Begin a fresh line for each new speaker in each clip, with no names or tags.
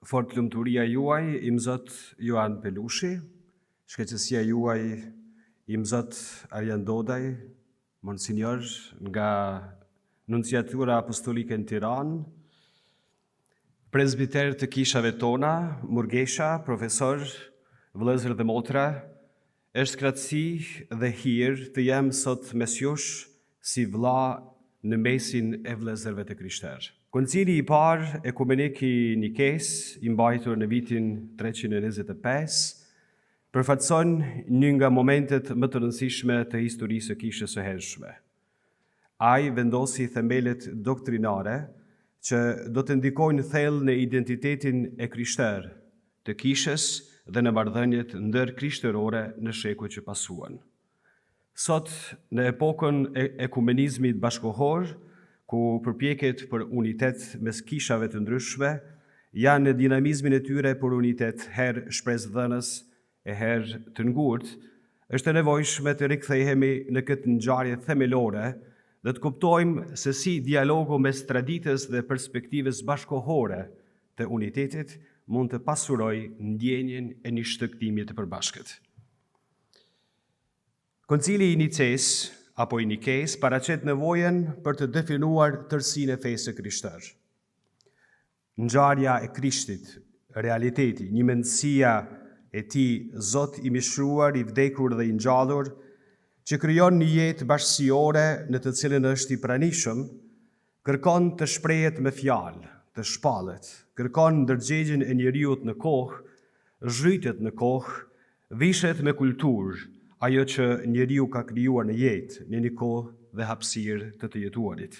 Fort lumturia juaj, im Zot Joan Pelushi, shkeqësia juaj, im Zot Arjan Dodaj, Monsignor nga Nunciatura Apostolike në Tiranë, presbiter të kishave tona, Murgesha, profesor, vëllezër dhe motra, është kratësi dhe hir të jem sot mes jush si vlla në mesin e vëllezërve të krishterë. Koncili i parë ekumenik i Nikes, i mbajtur në vitin 325, përfaqëson një nga momentet më të rëndësishme të historisë së kishës së hershme. Ai vendosi themelet doktrinare që do të ndikojnë thellë në identitetin e krishterë të kishës dhe në marrëdhëniet ndër krishterore në shekujt që pasuan. Sot, në epokën e ekumenizmit bashkohor, ku përpjekjet për unitet mes kishave të ndryshme janë në dinamizmin e tyre për unitet herë shpresdhënës e herë të ngurtë, është e nevojshme të rikthehemi në këtë ngjarje themelore dhe të kuptojmë se si dialogu mes traditës dhe perspektivës bashkohore të unitetit mund të pasurojë ndjenjen e një shëktimi të përbashkët. Koncili i Nices apo i Nikes paraqet nevojën për të definuar tërësinë e fesë krishterë. Ngjarja e Krishtit, realiteti, një mendësia e tij Zot i mishruar, i vdekur dhe i ngjallur, që krijon një jetë bashkësiore në të cilën është i pranishëm, kërkon të shprehet me fjalë, të shpallet, kërkon ndërgjegjen e njeriut në kohë, zhytet në kohë, vishet me kulturë, ajo që njeriu ka krijuar në jetë, në një kohë dhe hapësirë të jetuarit,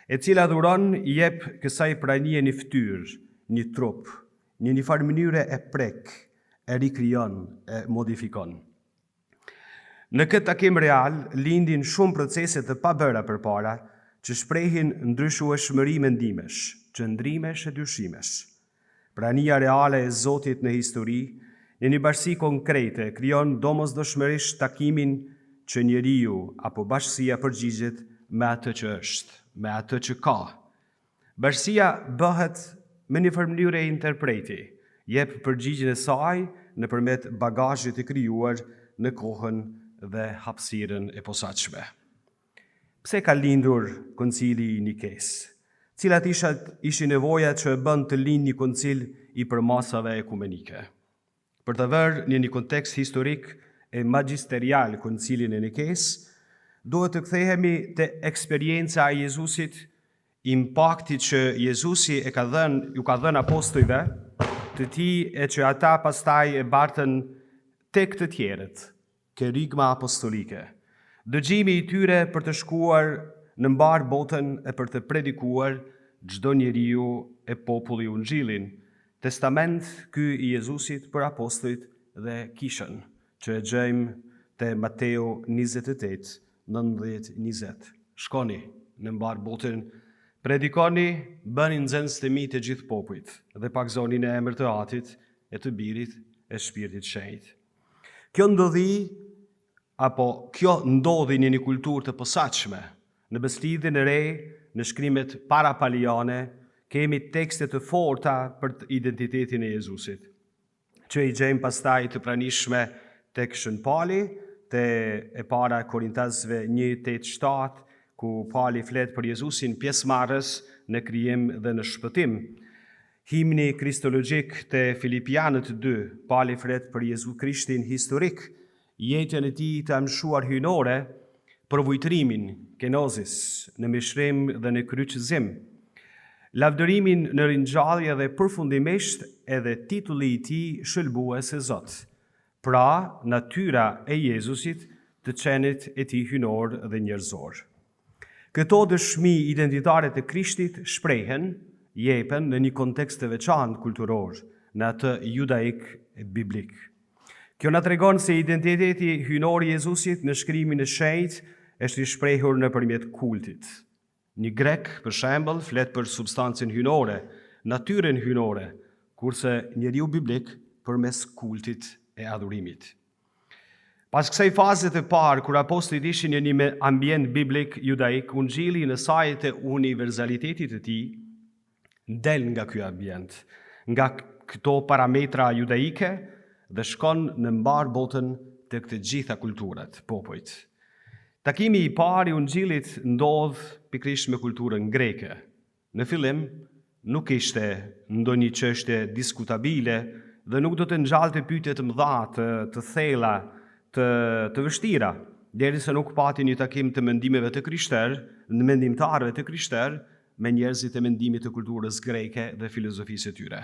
e cila dhuron i jep kësaj pranie një fytyrë, një trup, një farë mënyre e prek, e rikrijon, e modifikon. Në këtë takim real, lindin shumë procese të pabëra përpara, që shprehin ndryshueshmëri mendimesh, qëndrimesh e dyshimesh. Prania reale e Zotit në histori, në një bashkësi konkrete, krijon domosdoshmërisht takimin që njeriu apo bashkësia përgjigjet me atë që është, me atë që ka. Bashkësia bëhet me një farë mënyre interpreti, jep përgjigjen e saj nëpërmjet bagazhit të krijuar në kohën dhe hapësirën e posaçme. Pse ka lindur Koncili i Nikes? Cilat ishin nevojat që e bën të lindë një koncil i përmasave ekumenike? Për të vërë një kontekst historik e magisterial Koncilin e Nikes, duhet të kthehemi te eksperjenca e Jezusit, impakti që Jezusi ju ka dhënë apostujve, të tij e që ata pastaj e bartën tek të tjerët, kerigma apostolike. Dëgjimi i tyre për të shkuar në mbar botën e për të predikuar çdo njeriu e populli Ungjillin. Testament ky i Jezusit për apostujt dhe kishën, që e gjejmë te Mateo 28, 19-20. Shkoni në mbar botën, predikoni, bëni nxënës të mi të gjithë popujt, dhe pagzoni në emër të Atit, e të Birit, e Shpirtit Shenjtë. Kjo ndodhi në një kulturë të posaçme, në Beslidhjen e Re, në shkrimet parapaliane, kemi tekste të forta për identitetin e Jezusit, që i gjejmë pastaj të pranishme tek Shën Pali, te e para Korintasve 1:8-7, ku Pali flet për Jezusin pjesëmarrës në krijim dhe në shpëtim. Himni kristologjik te Filipianët 2, Pali flet për Jezu Krishtin historik, jetën e tij të amshuar hyjnore, përvujtrimin, kenosis, në mishrim dhe në kryqëzim, lavdërimin në ringjallje dhe përfundimisht edhe titulli i tij shëlbues e Zot. Pra, natyra e Jezusit të qenit e tij hyjnor dhe njerëzor. Këto dëshmi identitare të Krishtit shprehen, jepen në një kontekst të veçantë kulturor, në atë judaik e biblik. Kjo na tregon se identiteti hyjnor i Jezusit në shkrimin e shenjtë është i shprehur nëpërmjet kultit. Një grek, për shembull, flet për substancën hyjnore, natyrën hyjnore, kurse njeriu biblik përmes kultit e adhurimit. Pas kësaj faze të parë, kur apostujt ishin në një ambient biblik judaik, Ungjilli në sajt e universalitetit të tij del nga ky ambient, nga këto parametra judaike dhe shkon në mbar botën të këtë gjitha kulturat, popujt. Takimi i parë i Ungjillit ndodh pikërisht me kulturën greke. Në fillim nuk ishte ndonjë çështje diskutabile dhe nuk do të ngjallte pyetje të mëdha, të thella, të vështira, derisa nuk pati një takim të mendimeve të krishterë, në mendimtarëve të krishterë, me njerëzit e mendimit të kulturës greke dhe filozofisë së tyre.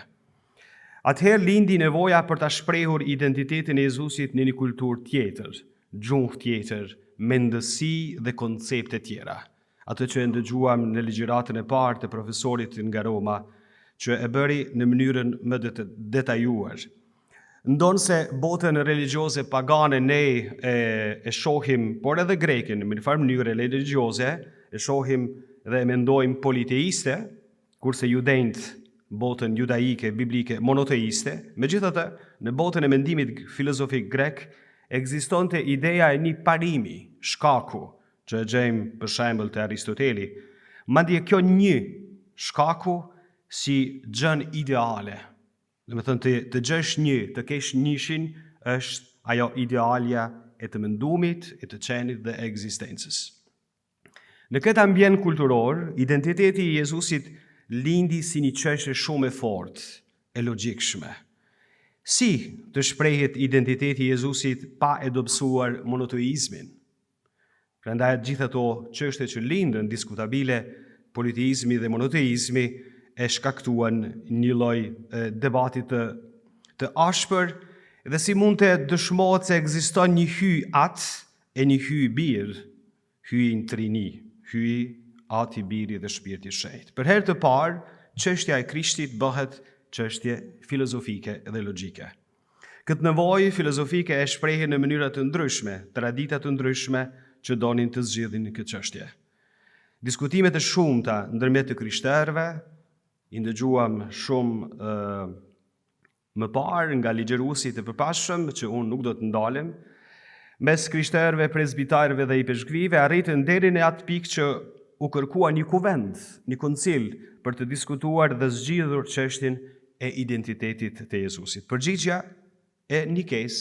Atëherë lindi nevoja për ta shprehur identitetin e Jezusit në një kulturë tjetër, gjuhë tjetër, mendësi dhe koncepte tjera. Atë që e ndëgjuam në ligjëratën e parë të profesorit nga Roma, që e bëri në mënyrën më detajuar. Ndonse botën religjioze pagane ne e shohim, por edhe greken, në një farë mënyrë religjioze, e shohim dhe e mendojmë politeiste, kurse judejt botën judaike, biblike, monoteiste. Megjithatë, në botën e mendimit filozofik grek, ekzistonte ideja e një parimi, shkaku, që e gjejmë për shembull te Aristoteli. Madje kjo një shkaku si gjën ideale. Domethënë të gjesh një, të kesh njëshin, është ajo idealja e të mendumit, e të qenit dhe e ekzistencës. Në këtë ambient kulturor, identiteti i Jezusit lindi si një çështje shumë e fortë, e logjikshme. Si të shprehet identiteti i Jezusit pa e dobësuar monoteizmin? Prandaj gjithë ato çështje që lindën diskutabile, politeizmi dhe monoteizmi, e shkaktuan një lloj debati të ashpër, dhe si mund të dëshmohet se ekziston një hyj atë e një hyj birë, hyjin trini, hyj Ati, Biri dhe Shpirti i Shenjtë. Për herë të parë, çështja e Krishtit bëhet çështje filozofike dhe logjike. Këtë nevojë filozofike e shprehen në mënyra të ndryshme, tradita të ndryshme që donin të zgjidhin këtë çështje. Diskutimet e shumta ndërmjet të krishterëve, i ndëgjuam shumë më parë nga ligjëruesit e përpashëm, që unë nuk do të ndalem, mes krishterëve, presbitarëve dhe i peshkvive, arritën deri në atë pikë që u kërkua një kuvend, një koncil për të diskutuar dhe zgjidhur çështjen e identitetit të Jezusit. Përgjigjja e Nikes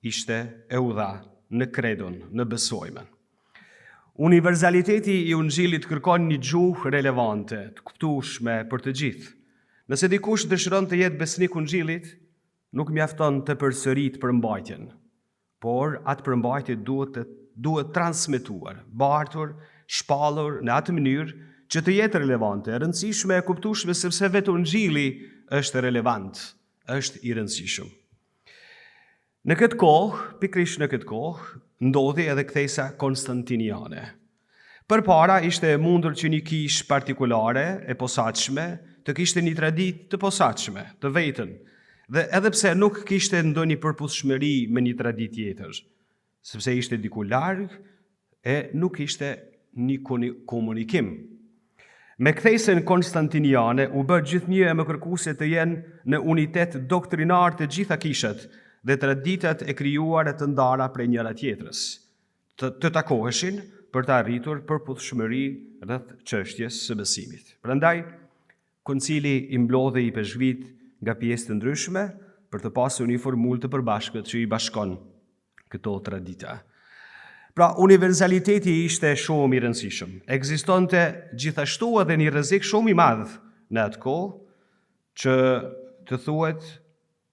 ishte e udha në kredon, në besojmën. Universaliteti i Ungjillit kërkon një gjuhë relevante, të kuptueshme për të gjithë. Nëse dikush dëshiron të jetë besnik Ungjillit, nuk mjafton të përsërit përmbajtjen, por atë përmbajtje duhet transmetuar, bartur, shpallur në atë mënyrë që të jetë relevante, e rëndësishme, e kuptueshme, sepse vetë Ungjilli është relevant, është i rëndësishëm. Në këtë kohë, pikërisht në këtë kohë, ndodhi edhe kthesa konstantiniane. Përpara ishte e mundur që një kishë partikulare e posaçme të kishte një traditë të posaçme, të vetën, dhe edhe pse nuk kishte ndonjë përputhshmëri me një traditë tjetër, sepse ishte diku larg e nuk ishte një komunikim. Me kthesën konstantiniane u bë gjithnjë e më kërkuese të jenë në unitet doktrinar të gjitha kishat dhe traditat e krijuara të ndara prej njëra tjetrës, të takoheshin për të arritur përputhshmëri rreth çështjes së besimit. Prandaj, koncili i mblodhi i peshkvit nga pjesë të ndryshme për të pasur një formulë të përbashkët që i bashkon këto tradita. Pra, universaliteti ishte shumë i rëndësishëm. Ekzistonte gjithashtu edhe një rrezik shumë i madh në atë kohë që të thuhet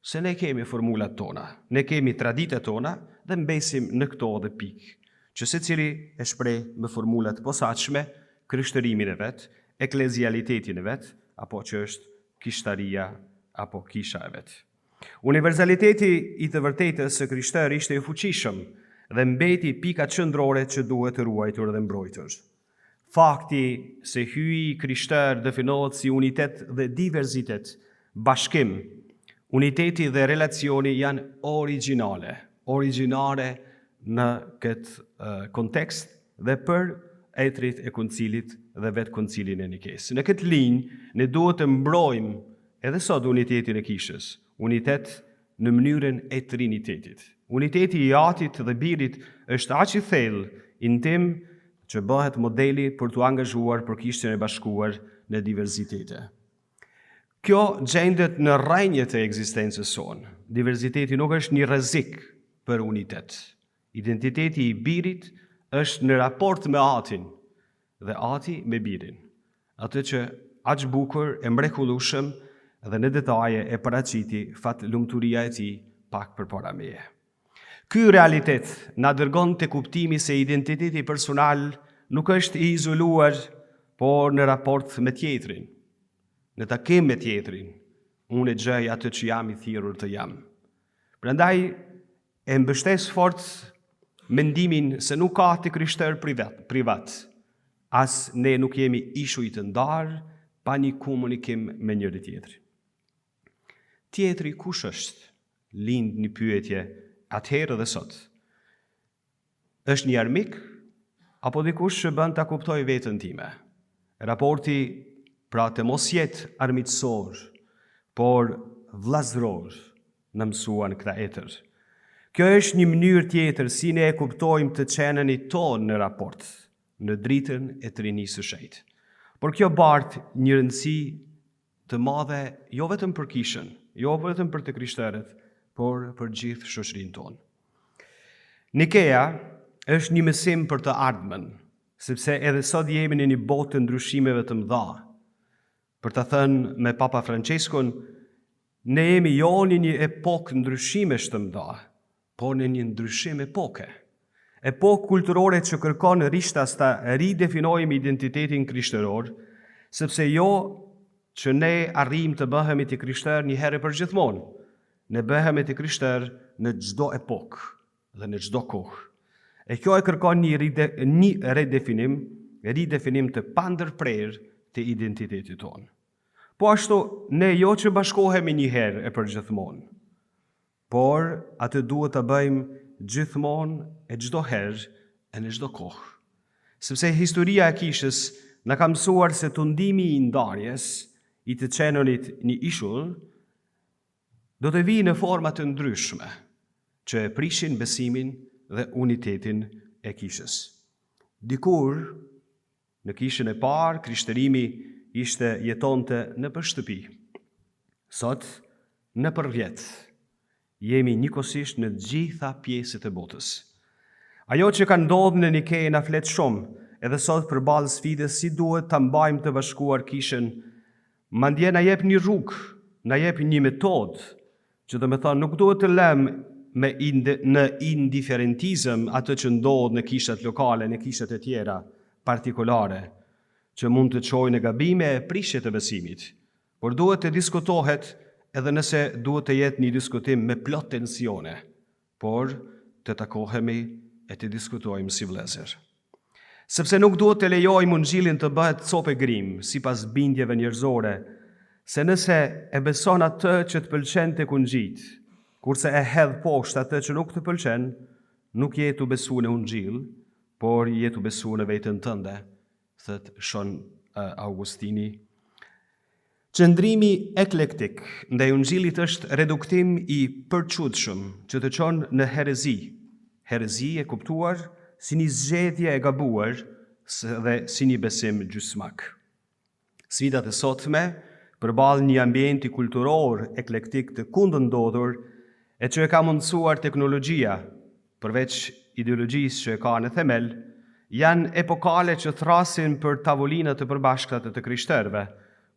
se ne kemi formulat tona, ne kemi traditat tona dhe mbesim në këto dhe pikë, që secili e shpreh me formulat posaçme krishtërimin e vet, eklezialitetin e vet, apo që është kishtaria apo kisha e vet. Universaliteti i të vërtetës së krishterë ishte i fuqishëm dhe mbeti pika qendrore që duhet të ruajtur dhe mbrojtur. Fakti se hyji krishter definohet si unitet dhe diversitet, bashkim, uniteti dhe relacioni janë origjinale në këtë kontekst dhe për etrit e koncilit dhe vetë koncilin e Nikesë. Në këtë linjë, ne duhet të mbrojmë edhe sot unitetin e kishës, unitet në mënyrën e trinitetit. Uniteti i Atit dhe Birit është aq i thellë, intim, që bëhet modeli për të angazhuar për kishën e bashkuar në diversitete. Kjo gjendet në rrejnjët e ekzistencës sonë. Diversiteti nuk është një rrezik për unitet. Identiteti i birit është në raport me Atin dhe Ati me birin. Atë që aq bukur e mrekullueshëm dhe në detaje e paraqiti fat lumturia e tij pak përpara meje. Ky realitet na dërgon te kuptimi se identiteti personal nuk është i izoluar, por në raport me tjetrin. Në takim me tjetrin, unë e gjej atë që jam i thirrur të jam. Prandaj e mbështes fort mendimin se nuk ka të krishterë privat, as ne nuk jemi ishuj të ndarë pa një komunikim me njëri tjetrin. Tjetri kush është? Lind një pyetje atëherë dhe sot. Është një armik apo dikush që bën ta kuptoj veten time? Raporti pra të mos jetë armiqësor, por vllazëror, në mësuan këta etër. Kjo është një mënyrë tjetër si ne e kuptojmë të qenën i tonë në raport, në dritën e trinisë së shejtë. Por kjo bart një rëndësi të madhe jo vetëm për kishën, jo vetëm për të krishterët, por për gjithë shoqërinë tonë. Nikea është një mësim për të ardhmen, sepse edhe sot jemi në një botë të ndryshimeve të mëdha. Për të thënë me Papa Franceskun, ne jemi jo në një epokë ndryshimesh të mëdha, por në një ndryshim epoke. Epokë kulturore që kërkon rishtas ta ridefinojmë identitetin krishteror, sepse jo që ne arrim të bëhemi të krishterë një herë për gjithmonë, ne bëhemi të krishterë në çdo epokë dhe në çdo kohë. E kjo e kërkon një ridefinim të pandërprerë të identitetit tonë. Po ashtu, ne jo që bashkohemi një herë e për gjithmonë, por atë duhet të bëjmë gjithmonë e çdo herë e në çdo kohë. Sepse historia e kishës na ka mësuar se tundimi i ndarjes i të qenonit një ishull do të vijë në forma të ndryshme që e prishin besimin dhe unitetin e kishës. Dikur, në kishën e parë, krishterimi ishte jetonte në për shtëpi. Sot, në për vjet, jemi njëkohësisht në gjitha pjesët e botës. Ajo që ka ndodhur në Nikej na flet shumë, edhe sot përballë sfidës si duhet ta mbajmë të bashkuar kishën, mandje na jep një rrugë, na jep një metodë, që do të thonë nuk duhet të lëmë në indiferentizëm atë që ndodh në kishat lokale, në kishat e tjera partikolare, që mund të çojë në gabime e prishje të besimit, por duhet të diskutohet edhe nëse duhet të jetë një diskutim me plot tensione, por të takohemi e të diskutojmë si vëllezër. Sepse nuk duhet të lejojmë ungjillin të bëhet copë grim sipas bindjeve njerëzore, se nëse e beson atë që të pëlqen tek ungjit, kurse e hedh poshtë atë që nuk të pëlqen, nuk je tu besu në ungjill, por je tu besu në veten tënde, thot Shon Augustini. Qëndrimi eklektik ndaj ungjillit është reduktim i përçudshëm që të çon në herezi. Herezi e kuptuar si një zgjedhje e gabuar dhe si një besim gjysmak. Sfidat e sotme përballë një ambienti kulturor eklektik të kundëndodhur e që e ka mundësuar teknologjia, përveç ideologjisë që e ka në themel, janë epokale që thrasin për tavolinat të përbashkëta të krishterëve,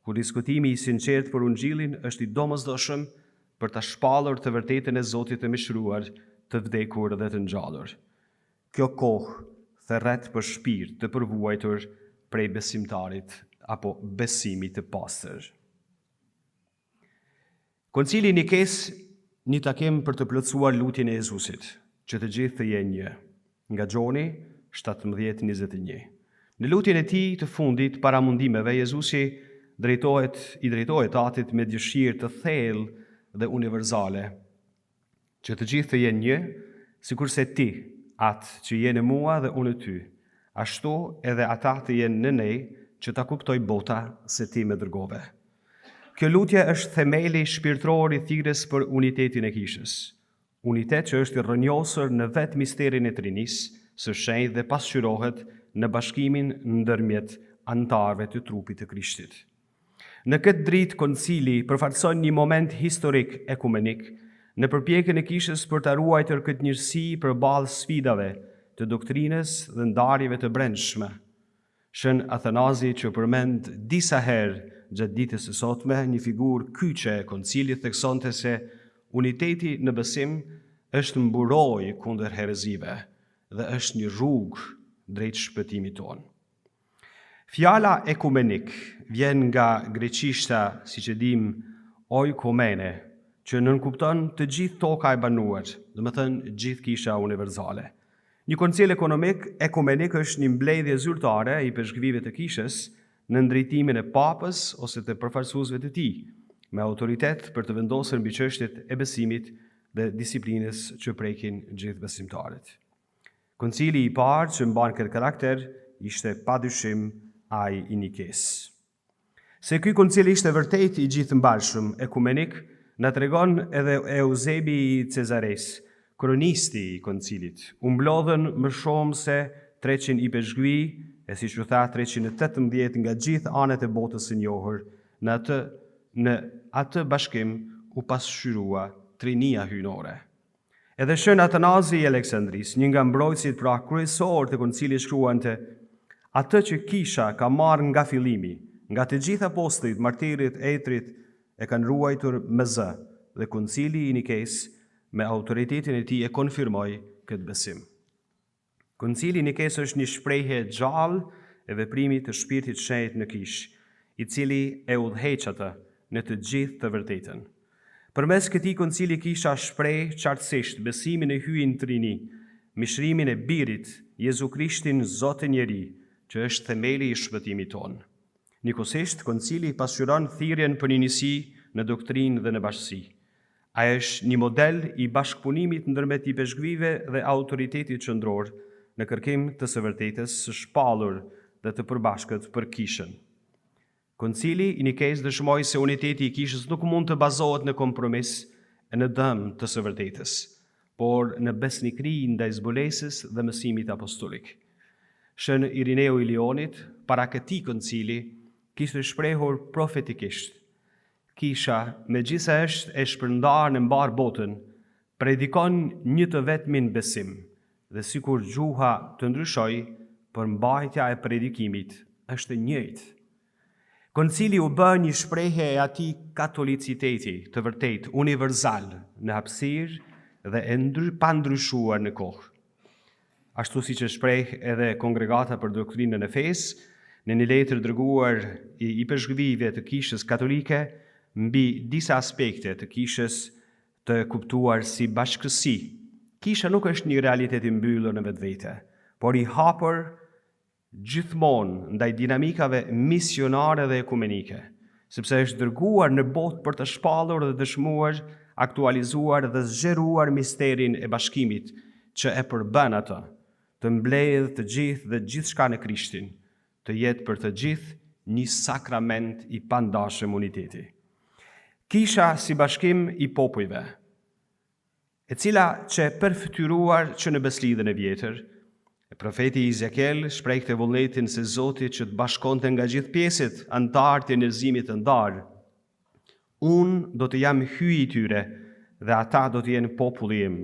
ku diskutimi i sinqert për ungjillin është i domosdoshëm për ta shpallur të vërtetën e Zotit të mishruar, të vdekur dhe të ngjallur. Kjo kohë thërret për shpirt të përvuajtur prej besimtarit apo besimit të pastër. Koncili i Nikes, një takim për të plotësuar lutjen e Jezusit, që të gjithë të jenë një, nga Gjoni 17:21. Në lutjen e tij të fundit para mundimeve, Jezusi i drejtohet Atit me dëshirë të thellë dhe universale, që të gjithë të jenë një, sikurse ti, atë që je në mua dhe unë në ty, ashtu edhe ata të jenë në ne, që ta kuptoj bota se ti më dërgove. Kjo lutje është themeli shpirtëror i thirrjes për unitetin e kishës. Unitet që është i rrënjosur në vetë misterin e Trinisë së shenjtë dhe pasqyrohet në bashkimin ndërmjet antarëve të trupit të Krishtit. Në këtë dritë koncili përfaqëson një moment historik ekumenik në përpjekjen e kishës për të ruajtur këtë njësi përballë sfidave të doktrinës dhe ndarjeve të brendshme. Shën Athanazi që përmend disa herë gjatë ditës së sotme, një figurë kyçe e koncilit theksonte se uniteti në besim është mburojë kundër herezive dhe është një rrugë drejt shpëtimit tonë. Fjala ekumenik vjen nga greqishta, siç e dim, oikomene, që nënkupton të gjithë toka e banuar, domethënë gjithë kisha universale. Një koncil ekumenik është një mbledhje zyrtare i peshqvive të kishës në ndrejtimin e papës ose të përfaqësuesve të tij, me autoritet për të vendosur mbi çështjet e besimit dhe disiplinës që prekin gjithë besimtarët. Koncili i parë që mban këtë karakter ishte padyshim ai i Nikes. Se ky koncil ishte vërtet i gjithëmbarshëm ekumenik, na tregon edhe Eusebi i Cezares, kronisti i koncilit. U mblodhen më shumë se 300 i peshqvi, e siç u tha 318 nga gjithë anët e botës së njohur. Në atë bashkim u pasqyrua trinia hyjnore. Edhe shën Athanazi i Aleksandris, një nga mbrojtësit pra kryesor të koncilit, shkruante: atë që kisha ka marrë nga fillimi, nga të gjithë apostujt, martirit, etrit, e kanë ruajtur me zë, dhe koncili i Nikes me autoritetin e tij e konfirmoi këtë besim. Koncili i Nikes është një shprehje gjallë e veprimit të Shpirtit Shenjtë në kishë, i cili e udhëheq atë në të gjithë të vërtetën. Përmes këtij koncili kisha shpreh qartësisht besimin e hyjin trini, mishrimin e Birit, Jezu Krishtin, Zotin njeri, që është themeli i shpëtimit tonë. Nikosisht, koncili pasqyron thirrjen për një njësi në doktrinë dhe në bashkësi. Ai është një model i bashkëpunimit ndërmjet i peshqvive dhe autoritetit qendror në kërkim të së vërtetës së shpallur dhe të përbashkët për kishën. Koncili i Nikes dëshmoi se uniteti i kishës nuk mund të bazohet në kompromis e në dëm të së vërtetës, por në besnikëri ndaj zbulesës dhe mësimit apostolik. Shën Irineu i Lionit, para këtij koncili, kishte shprehur profetikisht: kisha, megjithëse është e shpërndarë në mbar botën, predikon një të vetmin besim, dhe sikur gjuha të ndryshoj, përmbajtja e predikimit është e njëjtë. Koncili u bë një shprehje e atij katoliciteti të vërtet universal në hapësirë dhe e pandryshuar në kohë. Ashtu siç e shpreh edhe Kongregata për Doktrinën e Fesë në një letër dërguar i peshqvive të kishës katolike mbi disa aspekte të kishës të kuptuar si bashkësi. Kisha nuk është një realitet i mbyllur në vetvete, por i hapur gjithmonë ndaj dinamikave misionare dhe ekumenike, sepse është dërguar në botë për të shpallur dhe dëshmuar, aktualizuar dhe zgjeruar misterin e bashkimit që e përbën atë, të mbledh të gjithë dhe gjithçka në Krishtin, të jetë për të gjithë një sakrament i pandashëm uniteti. Kisha si bashkim i popujve, e cila që e përfytyruar që në beslidhen e vjetër, profeti Ezekiel shprehte vullnetin se Zoti që të bashkonte nga gjithë pjesët antar të njerëzimit të ndarë. Unë do të jam hyji i tyre dhe ata do të jenë populli im.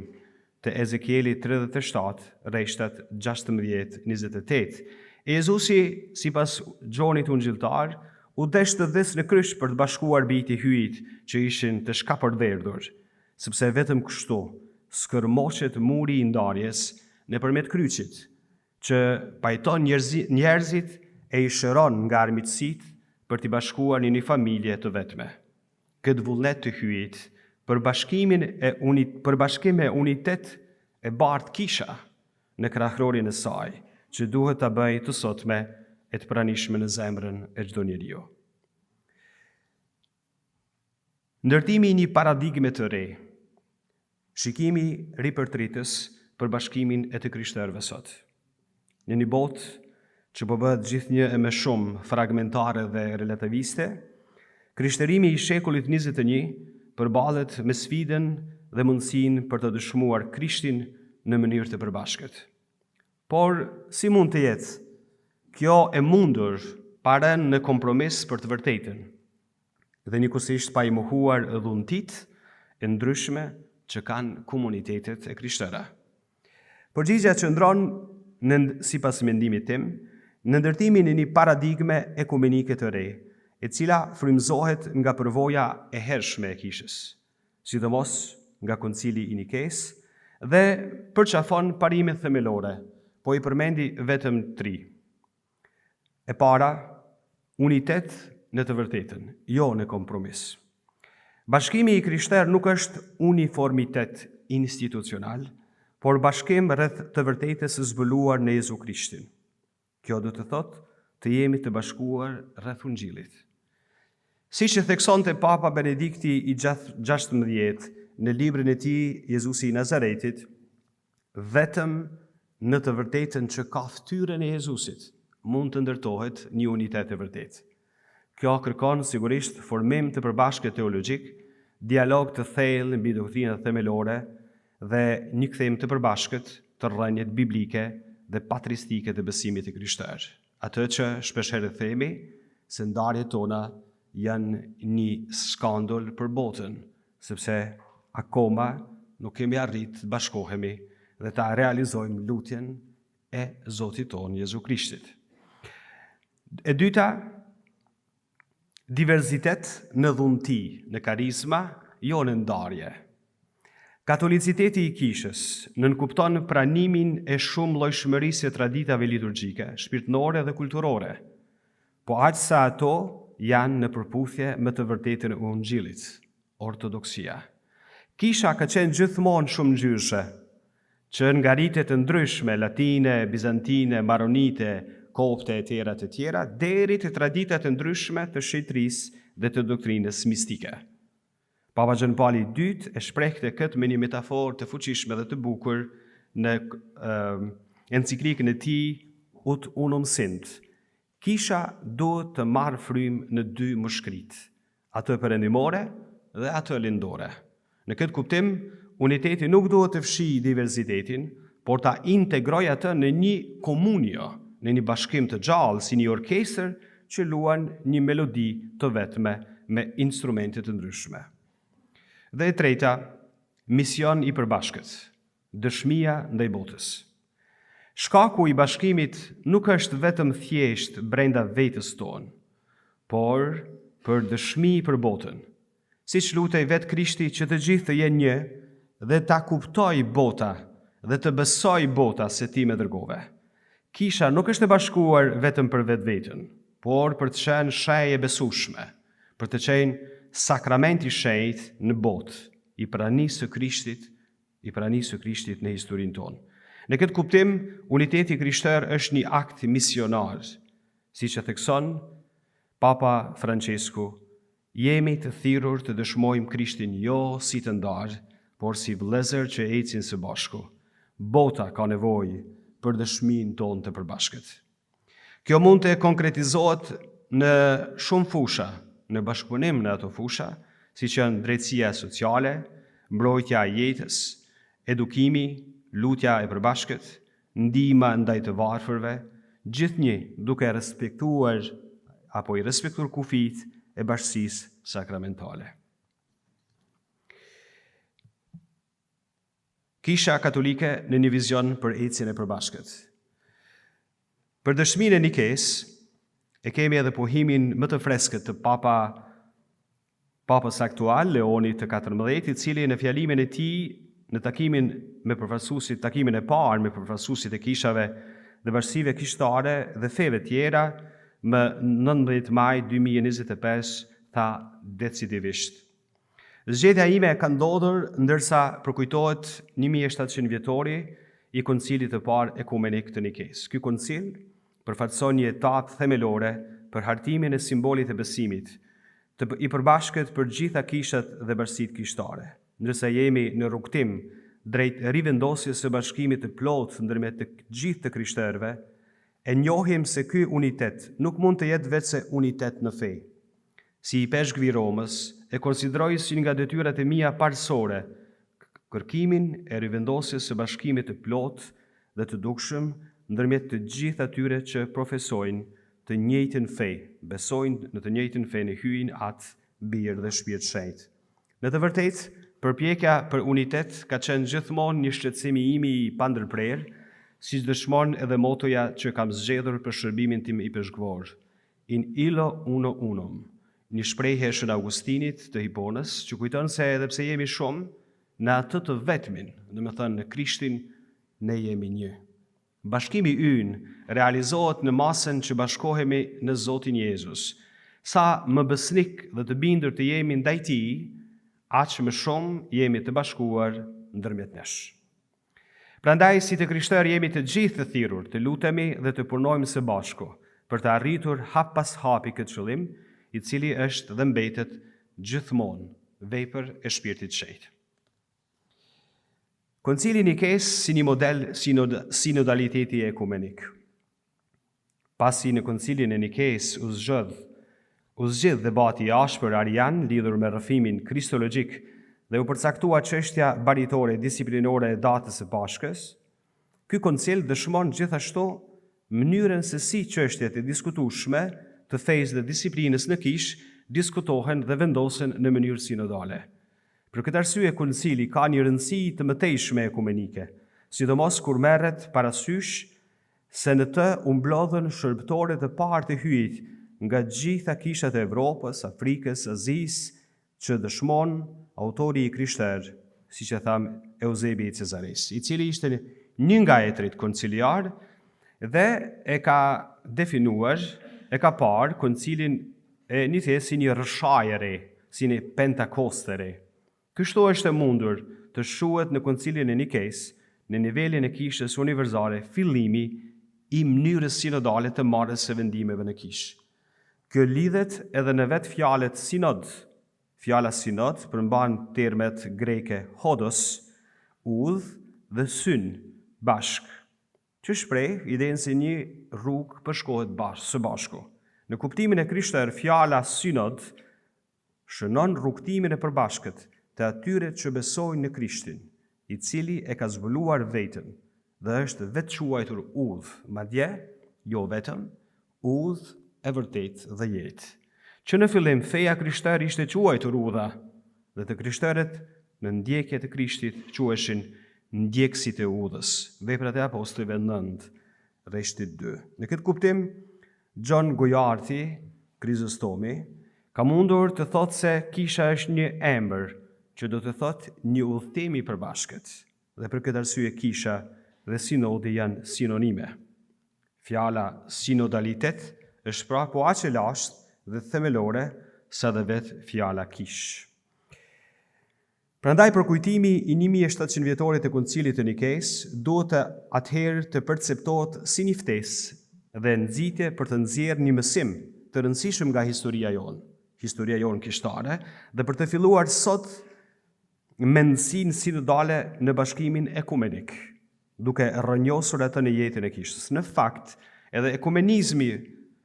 Të Ezekieli 37, rreshtat 16-28. Jezusi, sipas Gjonit Ungjilltar, u desh të dhes në kryq për të bashkuar bijtë e hyjit që ishin të shkapërderdhur, sepse vetëm kështu skërmoqet muri i ndarjes nëpërmjet kryqit, që pajton njerëzit e i shëron nga armiqësitë për t'i bashkuar në një familje të vetme. Këtë vullnet të hyjit, për bashkim e unitet e bart kisha në krahërorin e saj, që duhet ta bëjë të sotme e të pranishme në zemrën e çdo njeriu. Ndërtimi i një paradigme të re, shikimi ripërtritës për bashkimin e të krishterëve sot. Në një botë që po bëhet gjithnjë e më shumë fragmentare dhe relativiste, krishterimi i shekullit 21 përballet me sfidën dhe mundësinë për të dëshmuar Krishtin në mënyrë të përbashkët. Por si mund të jetë kjo e mundur pa rënë në kompromis për të vërtetën? dhe njëkohësisht pa i mohuar dhuntit e ndryshme që kanë komunitetet e krishterë. Përgjigjja qëndron sipas mendimit tim në ndërtimin e një paradigme ekumenike të re, e cila frymëzohet nga përvoja e hershme e kishës, sidomos nga Koncili i Nikes, dhe përqafon parimet themelore, po i përmendi vetëm 3. E para, unitet në të vërtetën, jo në kompromis. Bashkimi i krishterë nuk është uniformitet institucional, por bashkim rreth të vërtetës së zbuluar në Jezu Krishtin. Kjo do të thotë të jemi të bashkuar rreth Ungjillit. Siç e theksonte Papa Benedikti i 16 në librin e tij Jezusi i Nazaretit, vetëm në të vërtetën që ka ftyrën e Jezusit mund të ndërtohet një unitet e vërtetë. Kjo kërkon sigurisht formim të përbashkët teologjik, dialog të thellë mbi doktrinat themelore dhe një kthim të përbashkët të rrënjët biblike dhe patristike të besimit të krishterë. Atë që shpeshherë themi se ndarjet tona janë një skandal për botën, sepse akoma nuk kemi arrit të bashkohemi dhe ta realizojmë lutjen e Zotit tonë Jezu Krishtit. E dyta, diversitet në dhunti, në karizma, jo në ndarje. Katoliciteti i kishës nënkupton pranimin e shumë llojshmërisë e traditave liturgjike, shpirtërore dhe kulturore, po aq sa ato janë në përputhje me të vërtetën e Ungjillit, ortodoksia. Kisha ka qenë gjithmonë shumë ngjyrshë, që nga rite të ndryshme, latine, bizantine, maronite, kopte e tjera, deri te traditat e ndryshme të shejtërisë dhe të doktrinës mistike. Papa Gjon Pauli II e shprehte këtë me një metaforë të fuqishme dhe të bukur në enciklikën e tij Ut Unum Sint. Kisha duhet të marrë frymë në 2 mushkrit, atë perëndimore dhe atë lindore. Në këtë kuptim, uniteti nuk duhet të fshijë diversitetin, por ta integrojë atë në një komunio, në një bashkim të gjallë si një orkestër që luan një melodi të vetme me instrumente të ndryshme. Dhe e treta, mision i përbashkët, dëshmia ndaj botës. Shkaku i bashkimit nuk është vetëm thjesht brenda vetës tonë, por për dëshmi për botën. Siç lutej vetë Krishti që të gjithë të jenë një dhe ta kuptoj bota dhe të besoj bota se ti më dërgove. Kisha nuk është e bashkuar vetëm për vetveten, por për të qenë sheh e besueshme, për të qenë sakramenti shenjtë në botë, i pranisë së Krishtit në historinë tonë. Në këtë kuptim, uniteti krishter është një akt misionar, siç e thekson Papa Francesku, jemi të thirrur të dëshmojmë Krishtin jo si të ndarë, por si vëllezër që ecin së bashku. Bota ka nevojë për dëshminë tonë të përbashkët. Kjo mund të konkretizohet në shumë fusha, në bashkëpunim në ato fusha, si që janë drejtësia sociale, mbrojtja e jetës, edukimi, lutja e përbashkët, ndihma ndaj të varfërve, gjithnjë duke respektuar apo i respektuar kufijt e bashkësisë sakramentale. Kisha katolike në një vizion për ecjen e përbashkët. Për dëshminë e Nikes, e kemi edhe pohimin më të freskët të Papës aktual, Leoni të 14, i cili në fjalimin e tij në takimin e parë me përfaqësuesit e kishave dhe bashkësive kishtare dhe feve tjera, më 19 maj 2025, tha decidivisht: zgjedhja ime ka ndodhur ndërsa përkujtohet 1700 vjetori i koncilit të parë ekumenik të Nikes. Ky koncil përfaqëson një etapë themelore për hartimin e simbolit të besimit, i përbashkët për gjitha kishat dhe bashkësitë kishtare. Ndërsa jemi në rrugtim drejt rivendosjes së bashkimit të plotë ndërmjet të gjithë të krishterëve, e njohim se ky unitet nuk mund të jetë vetëm unitet në fe. Si i peshkvi Romës, e konsideroj si nga detyrat e mia parësore kërkimin e rivendosjes së bashkimit të plotë dhe të dukshëm ndërmjet të gjithë atyre që profesojnë të njëjtën fe, besojnë në të njëjtën fe, në hyjnë atë Birë dhe Shpirt Shenjtë. Në të vërtetë, përpjekja për unitet ka qenë gjithmonë një shqetësimi imi i pandërprerë, siç dëshmon edhe motoja që kam zgjedhur për shërbimin tim i peshkvor. In illo uno unum, një shprehje e Shën Augustinit të Hiponës, që kujton se edhe pse jemi shumë, në atë të vetmin, domethënë në Krishtin, ne jemi një. Bashkimi ynë realizohet në masën që bashkohemi në Zotin Jezus. Sa më besnik dhe të bindur të jemi ndaj Tij, aq më shumë jemi të bashkuar ndërmjet nesh. Prandaj, si të krishterë jemi të gjithë të thirrur, të lutemi dhe të punojmë së bashku për të arritur hap pas hapi këtë qëllim, i cili është dhe mbetet gjithmonë vepër e Shpirtit Shenjtë. Koncili Nikes si një model sinodaliteti ekumenik. Pasi në koncilin e Nikes u zgjidh debati i ashpër arian lidhur me rrëfimin kristologjik dhe u përcaktua çështja baritore disiplinore e datës së Pashkës, ky koncil dëshmon gjithashtu mënyrën se si çështjet e diskutueshme të fesë dhe disiplinës në Kish diskutohen dhe vendosen në mënyrë sinodale. Për këtë arsye, koncili ka një rëndësi të mëtejshme ekumenike, sidomos kur merret parasysh se në të umblodhen shërbëtorë të parë të hyjit nga gjitha kishat e Evropës, Afrikës, Azisë, që dëshmon autori i krishterë, siç e tham Eusebi i Cezares, i cili ishte një nga etrit konciliar dhe e ka definuar, e ka parë koncilin e Nikes si një rrëshaje re, si një Pentakoste re. Kështu është e mundur të shuhet në koncilin e Nikes, në nivelin e kishës universale, fillimi i mënyrës sinodale të marrjes së vendimeve në kish. Kjo lidhet edhe në vetë fjalët sinod. Fjala sinod përmban termet greke hodos, udh dhe syn, bashk, që shpreh idenë se një rrugë përshkohet së bashku. Në kuptimin e krishterë, fjala synod shënon rrugtimin e përbashkët të atyre që besojnë në Krishtin, i cili e ka zbuluar veten dhe është vetë quajtur udh, madje jo vetëm udh e vërtet dhe jetë. Që në fillim feja krishterë ishte quajtur udha dhe të krishterët në ndjekje të Krishtit quheshin ndjekësit e udhës. Veprat e Apostujve 9:2. Në këtë kuptim, John Gojarti, Krizostomi, ka mundur të thotë se kisha është një emër, që do të thotë një udhëtim i përbashkët. Dhe për këtë arsye kisha dhe sinodi janë sinonime. Fjala sinodalitet është pra po aq e lashtë dhe themelore sa dhe vetë fjala kish. Prandaj përkujtimi i 1700 vjetorit të koncilit të Nikes duhet të atëherë të perceptohet si një ftesë dhe nxitje për të nxjerrë një mësim të rëndësishëm nga historia jonë kishtare, dhe për të filluar sot mendësinë sinodale në bashkimin ekumenik, duke rrënjosur atë në jetën e kishës. Në fakt, edhe ekumenizmi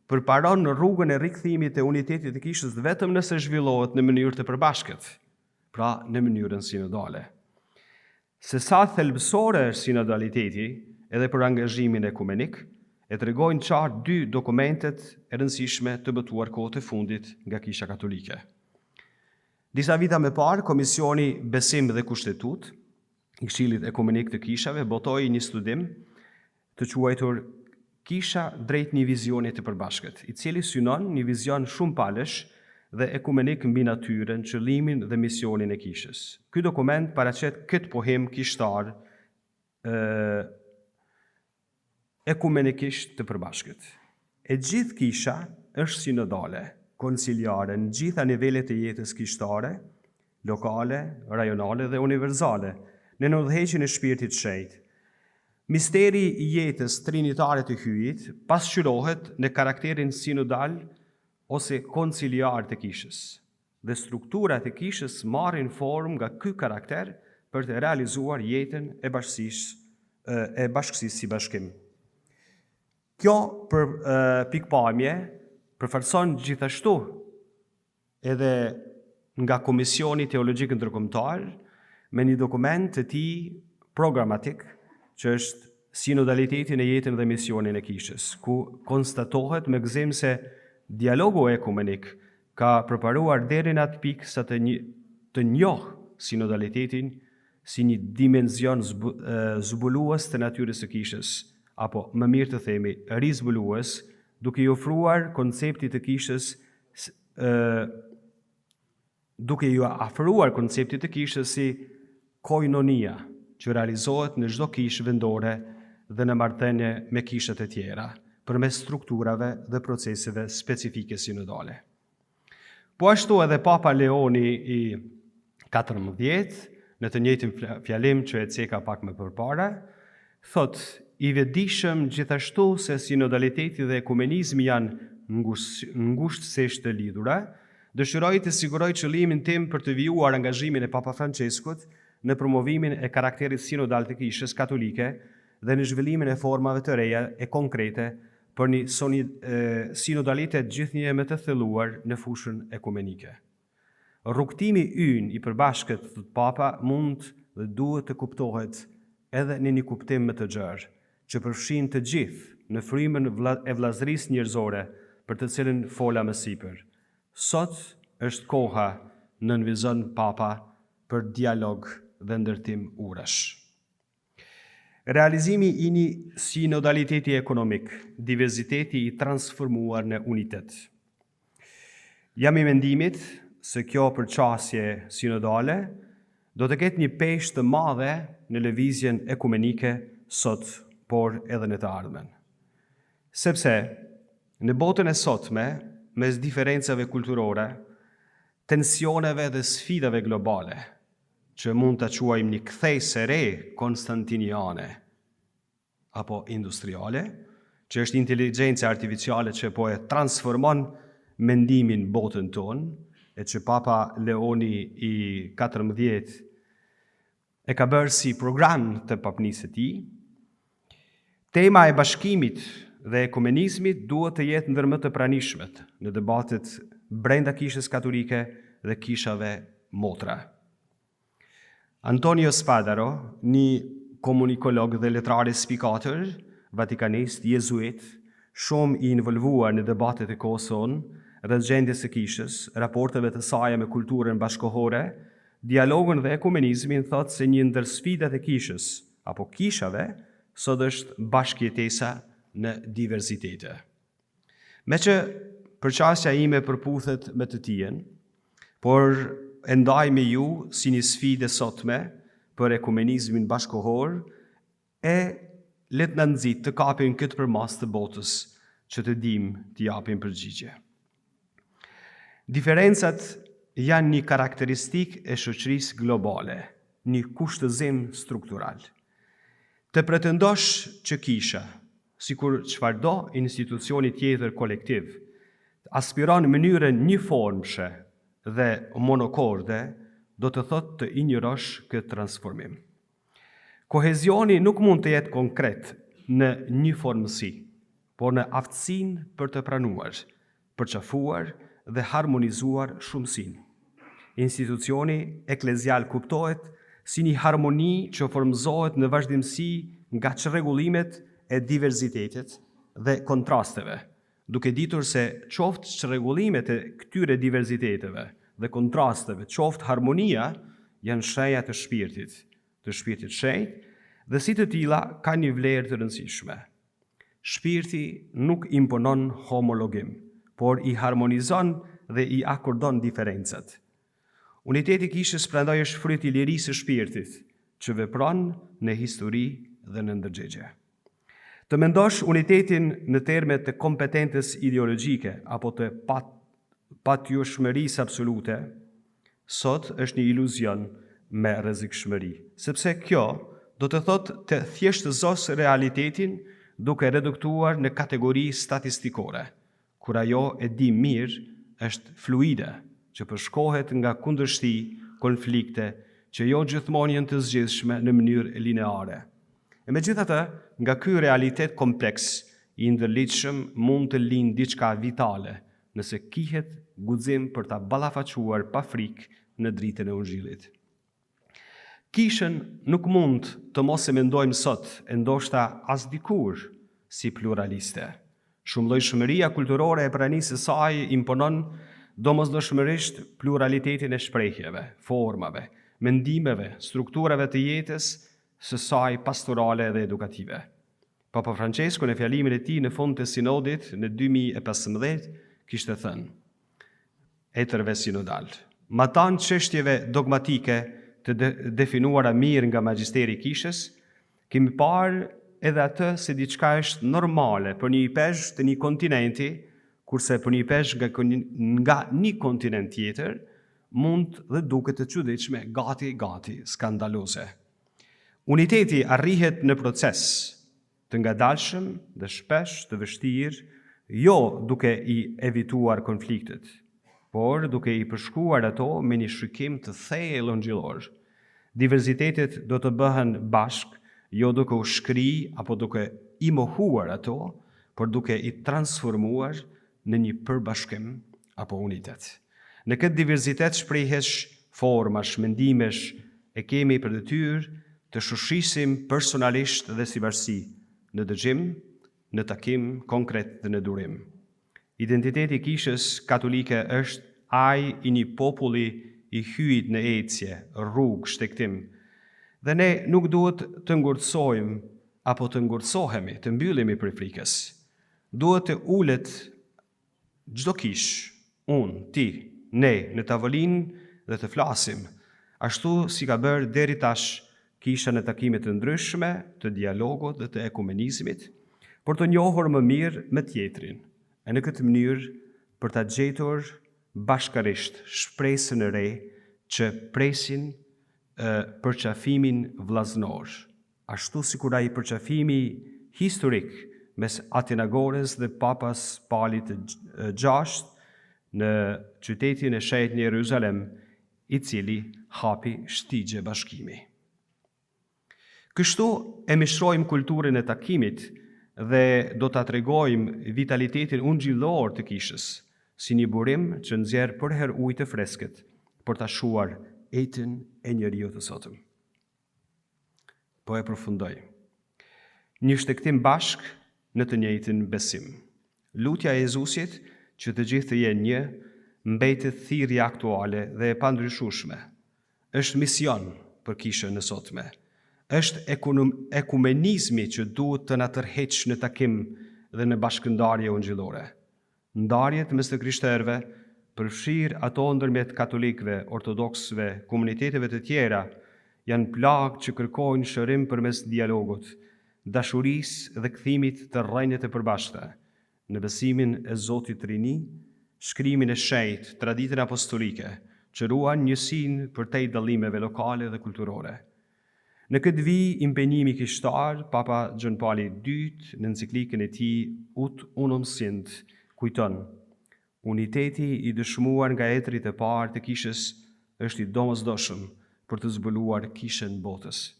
përparon në rrugën e rikthimit të unitetit të kishës vetëm nëse zhvillohet në mënyrë të përbashkët, pra në mënyrën sinodale. Se sa thelbësore është sinodaliteti edhe për angazhimin ekumenik, e tregojnë qartë dy dokumentet e rëndësishme të botuar kohët e fundit nga Kisha Katolike. Disa vita më parë, Komisioni Besim dhe Kushtetut i Këshillit Ekumenik të Kishave botoi një studim të quajtur Kisha drejt një vizioni të përbashkët, i cili synon një vizion shumë palësh dhe ekumenik mbi natyrën, qëllimin dhe misionin e kishës. Ky dokument paraqet këtë pohim kishtar ekumenikisht të përbashkët. E gjithë kisha është sinodale, konciliare në gjitha nivelet e jetës kishtare, lokale, rajonale dhe universale, në udhëheqjen e Shpirtit Shenjtë. Misteri i jetës trinitare të hyjit pasqyrohet në karakterin sinodal ose konciliar të kishës, dhe strukturat e kishës marrin formë nga ky karakter për të realizuar jetën e bashkësisë si bashkim. Kjo pikpamje përfaqëson gjithashtu edhe nga Komisioni Teologjik Ndërkombëtar me një dokument të tij programatik, që është sinodaliteti në jetën dhe misionin e kishës, ku konstatohet me gëzim se dialogu ekumenik ka përparuar deri në atë pikë sa të njohë sinodalitetin si një dimenzion zbulues të natyrës së kishës, apo më mirë të themi, rizbulues, duke i ofruar konceptit të kishës, duke ju afruar konceptit të kishës si koinonia, që realizohet në çdo kishë vendore dhe në marrëdhënie me kishët e tjera, përmes strukturave dhe proceseve specifike sinodale. Po ashtu edhe Papa Leoni i 14, në të njëjtin fjalim që e ceka pak më përpara, thot, i vetëdijshëm gjithashtu se sinodaliteti dhe ekumenizmi janë ngushtësisht të lidhura, dëshiroj të siguroj qëllimin tim për të vijuar angazhimin e Papa Franceskut në promovimin e karakterit sinodal të kishës katolike dhe në zhvillimin e formave të reja e konkrete për një sinodalitet gjithnjë më të thelluar në fushën ekumenike. Rrugtimi ynë i përbashkët, thot Papa, mund dhe duhet të kuptohet edhe në një kuptim më të gjerë, që përfshin të gjithë në frymën e vllazërisë njerëzore për të cilën fola më sipër. Sot është koha, nënvizon Papa, për dialog dhe ndërtim urash. Realizimi i një sinodaliteti ekonomik, diverziteti i transformuar në unitet. Jam i mendimit se kjo përqasje sinodale do të ketë një peshë të madhe në lëvizjen ekumenike sot, por edhe në të ardhmen. Sepse në botën e sotme, mes diferencave kulturore, tensioneve dhe sfidave globale, që mund të quajmë një kthejse re konstantiniane apo industriale, që është inteligjenca artificiale që po e transformon mendimin botën tonë, e që Papa Leoni i 14 e ka bërë si program të papnisë të tij, tema e bashkimit dhe ekumenizmit duhet të jetë ndër më të pranishmet në debatet brenda kishës katolike dhe kishave motra. Antonio Spadaro, një komunikolog dhe letrari spikator, vatikanist, jezuit, shumë i involvuar në debatet e kohës sonë, rreth gjendjes së kishës, raporteve të saj me kulturën bashkëkohore, dialogun dhe ekumenizmin, thot se një ndër sfidat e kishës apo kishave sot është bashkëjetesa në diversitete. Me që përqasja ime përputhet me të tijen, por e ndaj me ju si një sfidë sotme për ekumenizmin bashkëkohor e le të na nxit të kapim këtë përmas të botës që të dim të japim përgjigje. Diferencat janë një karakteristik e shoqërisë globale, një kushtëzim struktural. Të pretendosh që kisha, sikur çfarëdo institucioni tjetër kolektiv, aspiron në mënyrën njëformshe dhe monokorde, do të thotë të injorosh këtë transformim. Kohezioni nuk mund të jetë konkret në njëformësi, por në aftësinë për të pranuar, përqafuar dhe harmonizuar shumësinë. Institucioni eklezial kuptohet si një harmoni që formëzohet në vazhdimsi nga çrregullimet e diversitetit dhe kontrasteve, duke ditur se qoftë çrregullimet e këtyre diversiteteve dhe kontrasteve, qoftë harmonia, janë shenja të shpirtit shenjt, dhe si të tilla ka një vlerë të rëndësishme. Shpirti nuk imponon homologim, por i harmonizon dhe i akordon diferencat. Uniteti kishës prandaj është fryt i lirisë së shpirtit, që vepron në histori dhe në ndërgjegje. Të mendosh unitetin në termet të kompetentës ideologjike apo të patjueshmërisë absolute, sot është një iluzion me rrezikshmëri, sepse kjo do të thotë të thjeshtëzos realitetin duke reduktuar në kategori statistikore, kur ajo e di mirë është fluide, që përshkohet nga kundërshti, konflikte, që jo gjithmonë janë të zgjidhshme në mënyrë lineare. E megjithatë, nga ky realitet kompleks i ndërlidhshëm mund të lindë diçka vitale, nëse kihet guxim për ta ballafaquar pa frikë në dritën e Ungjillit. Kishën nuk mund të mos e mendojmë sot, e ndoshta as dikur, si pluraliste. Shumëllojshmëria kulturore e pranisë së saj imponon domosdoshmërisht pluralitetin e shprehjeve, formave, mendimeve, strukturave të jetës së saj pastorale dhe edukative. Papa Francesco në fjalimin e tij në fund të sinodit në 2015 kishte thënë: Etërve sinodal, ma tanë çështjeve dogmatike të definuara mirë nga magjisteri i kishës, kemi parë edhe atë se diçka është normale për një pezh të një kontinenti, kurse për një pezh nga një kontinent tjetër mund dhe duket të çuditshme, gati skandaloze. Uniteti arrihet në proces të ngadalshëm dhe shpesh të vështirë, jo duke i evituar konfliktet, por duke i përshkruar ato me një shikim të thellë ungjillor. Diversitetet do të bëhen bashk, jo duke u shkri apo duke i mohuar ato, por duke i transformuar në një përbashkim apo unitet. Në këtë diversitet shprehesh, formash, mendimesh, e kemi për detyrë të shushisim personalisht dhe si varësi, në dëgjim, në takim konkret dhe në durim. Identiteti i kishës katolike është ai i një populli i hyjt në ecje, rrugë, shtektim. Dhe ne nuk duhet të ngurtësojmë apo të ngurtësohemi, të mbyllemi për frikës. Duhet të ulet çdo kish, unë, ti, ne, në tavolinë dhe të flasim, ashtu si ka bërë deri tash kisha në takime të ndryshme, të dialogut dhe të ekumenizmit, por të njohur më mirë me tjetrin, e në këtë mënyrë për ta gjetur bashkarisht shpresën e re që presin përqafimin vllazënor, ashtu sikur ai përqafimi historik mes Atenagores dhe Papas Palit të gjashtë në qytetin e shenjtë në Jeruzalem, i cili hapi shtigje bashkimi. Kështu e mishrojmë kulturën e takimit dhe do ta tregojmë vitalitetin ungjillor të kishës, si një burim që nxjerr përherë ujë të freskët për ta shuar etën e njeriu të sotëm. Po e përfundoj. Një shtektim bashk në të njëjtin besim. Lutja e Jezusit që të gjithë të jenë një, mbetet thirrje aktuale dhe e pandryshueshme. Është mision për kishën e sotme. Është ekumenizmi që duhet të na tërheqë në takim dhe në bashkëndarje ungjillore. Ndarjet mes të krishterëve, përfshirë ato ndërmjet katolikëve, ortodoksëve, komuniteteve të tjera, janë plagë që kërkojnë shërim përmes dialogut, dashurisë dhe kthimit të rrënjët e përbashkëta, në besimin e Zotit Rini, shkrimin e shenjtë, traditën apostolike, që ruan njësinë përtej dallimeve lokale dhe kulturore. Në këtë vijë impenjimi kishtar, Papa Gjon Pauli II në enciklikën e tij Ut Unum Sint kujton: uniteti i dëshmuar nga etrit e parë të kishës është i domosdoshëm për të zbuluar kishën botës.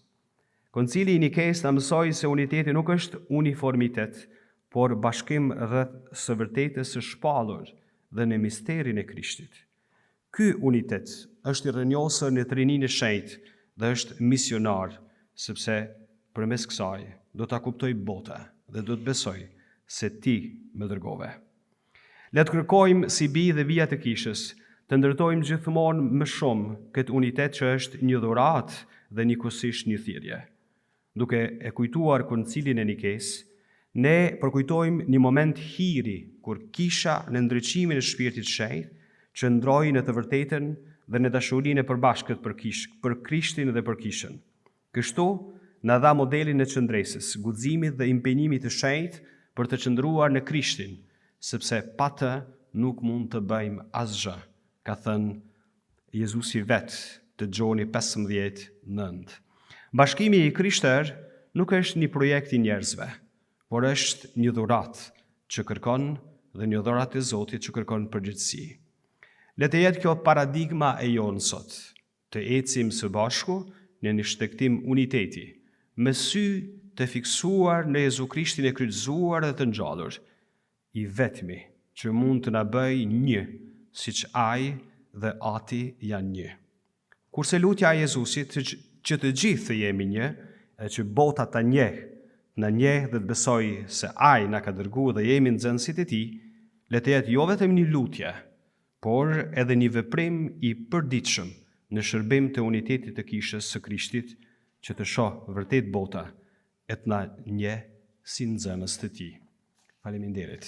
Koncili i Nikes na mësoi se uniteti nuk është uniformitet, por bashkim rreth së vërtetës së shpallur dhe në misterin e Krishtit. Ky unitet është i rrënjosur në Trininë e Shenjtë dhe është misionar, sepse përmes kësaj do ta kuptoj bota dhe do të besoj se ti më dërgove. Le të kërkojmë si bij dhe bija të kishës, të ndërtojmë gjithmonë më shumë këtë unitet që është një dhuratë dhe njëkohësisht një thirrje. Duke e kujtuar koncilin e Nikes, ne përkujtojmë një moment hiri kur kisha në ndriçimin e shpirtit shenjtë qëndroi në të vërtetën dhe në dashurinë e përbashkët për Krishtin dhe për kishën. Kështu na dha modelin e qëndresës, guximit dhe impenjimit të shenjtë për të qëndruar në Krishtin, sepse pa të nuk mund të bëjmë asgjë, ka thënë Jezusi vetë të Gjoni 15:9. Bashkimi i krishterë nuk është një projekt i njerëzve, por është një dhuratë që kërkon dhe një dhuratë e Zotit që kërkon përgjegjësi. Le të jetë kjo paradigma e jonë sot, të ecim së bashku në një shtektim uniteti, me sy të fiksuar në Jezu Krishtin e kryqëzuar dhe të ngjallur, i vetmi që mund të na bëjë një, siç ai dhe Ati janë një. Kurse lutja e Jezusit që të gjithë të jemi një, e që bota ta njeh, na njeh dhe të besoj se ai na ka dërguar dhe jemi nxënësit e tij, le të jetë jo vetëm një lutje, por edhe një veprim i përditshëm në shërbim të unitetit të kishës së Krishtit, që të shoh vërtet bota e të na njeh si nxënës të tij. Faleminderit.